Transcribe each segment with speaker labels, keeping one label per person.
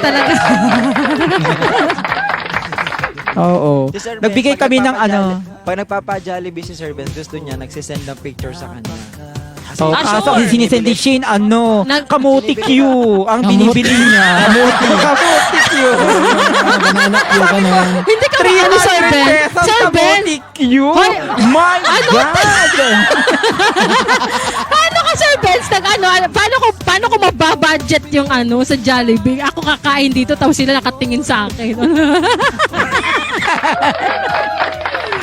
Speaker 1: talaga.
Speaker 2: Oo.
Speaker 3: Si Sir Benz,
Speaker 2: Nagbigay
Speaker 3: pag
Speaker 2: kami ng
Speaker 3: Pag nagpapa-Jollibee si Sir Benz, gusto niya, nagsisend ng picture sa kanya.
Speaker 2: So, kaso ang sinisend ni Shane, kamuti Q ang
Speaker 4: Kamuti.
Speaker 2: binibili niya. Kamuti Q.
Speaker 4: Banana Q, ganun.
Speaker 1: Hindi ka ano, Sir Ben? Sir Ben,
Speaker 2: Kamuti Q? My God!
Speaker 1: paano ka, Sir Ben? Paano ko mababudget yung sa Jollibee? Ako kakain dito, tapos sila nakatingin sa akin.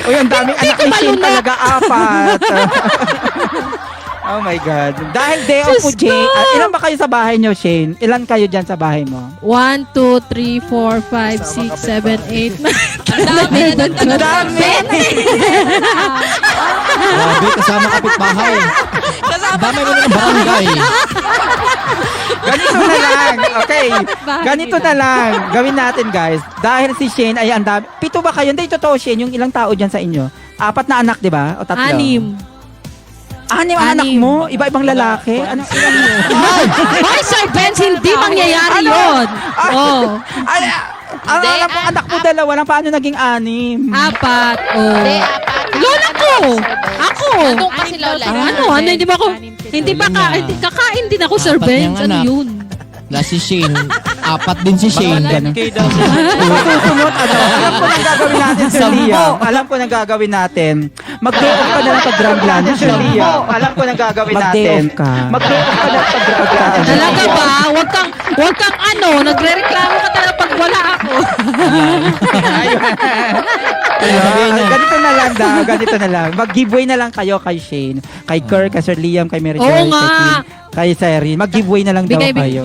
Speaker 2: Uy, ang daming
Speaker 1: Hindi
Speaker 2: anak
Speaker 1: ka
Speaker 2: ni Shane
Speaker 1: malunok.
Speaker 2: talaga, 4. Oh my God. Dahil day off po,
Speaker 1: Diyos ko.
Speaker 2: Jane. Ilan ba kayo sa bahay niyo, Shane? Ilan kayo dyan sa bahay mo?
Speaker 1: 1, 2, 3, 4, 5, 6, 7, 8, 9.
Speaker 2: Ang dami!
Speaker 4: Grabe, kasama kapitbahay. Dami mo ng barangay.
Speaker 2: Ganito na lang. Okay. Ganito na lang. Gawin natin, guys. Dahil si Shane ay ang dami. 7 ba kayo? Hindi, totoo, Shane. Yung ilang tao dyan sa inyo? 4 na anak, di ba? O 3? 6 ang anak mo? Iba-ibang lalaki? Anong ilan mo?
Speaker 1: Hoy, Sir Benz, hindi mangyayari yun. Oh,
Speaker 2: Ay, ang alam ko, anak mo 2 lang. Paano naging 6?
Speaker 1: 4. Oh.
Speaker 5: Hindi, apat.
Speaker 1: Lola ko! Ako!
Speaker 5: Nandun kasi lola.
Speaker 1: Hindi ba ako, hindi ba kakain din ako, Sir
Speaker 4: Apat niyang
Speaker 1: Benz? Ano
Speaker 4: anak.
Speaker 1: yun?
Speaker 4: Wala si Shane. 4 din si Shane. Ganun.
Speaker 2: Susunod, alam ko nang gagawin natin, Sir Liam. Alam ko nang gagawin natin. Mag-day off ka na lang pag-drug lunch, Sir Liam. Alam ko nang gagawin natin. Mag-day off ka. Mag-day off ka na lang pag-drug lunch.
Speaker 1: Talaga ba? Huwag kang nagre-reklamo ka talaga pag wala ako.
Speaker 2: Ganito na lang daw, ganito na lang. Mag-giveaway na lang kayo kay Shane, kay Kirk, kay Sir Liam, kay Mary
Speaker 1: Oo
Speaker 2: Jo,
Speaker 1: nga.
Speaker 2: kay Serin. Mag-giveaway na lang daw
Speaker 1: Bigay-
Speaker 2: kayo.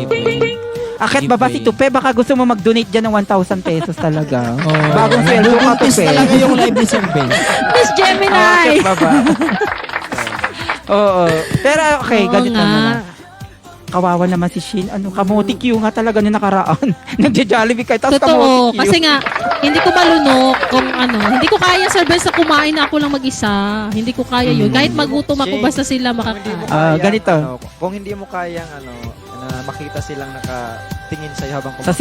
Speaker 2: Akit ba si Tupe? Baka gusto mo mag-donate dyan ng 1,000 pesos talaga. Bagong sweldo ka,
Speaker 4: Nabubuntis
Speaker 2: Tupe.
Speaker 4: talaga yung live ni Sir Ben.
Speaker 1: Miss Gemini!
Speaker 2: Akit ba ba? Oo. Pero okay,
Speaker 1: Oo
Speaker 2: ganito
Speaker 1: nga.
Speaker 2: na lang. Kawawa naman si Shin. Kamote Q nga talaga na nakaraan. Nagja-Jollibee kayo, tapos
Speaker 1: Totoo.
Speaker 2: kamote Q.
Speaker 1: Kasi nga, hindi ko malunok kung hindi ko kaya, Sir Benz, na kumain na ako lang mag-isa. Hindi ko kaya yun. Kahit magutom ako,
Speaker 3: Shane,
Speaker 1: basta sila makakain.
Speaker 2: Ganito.
Speaker 3: Kung hindi mo kayang na makita silang nakatingin sa'yo habang
Speaker 2: Sa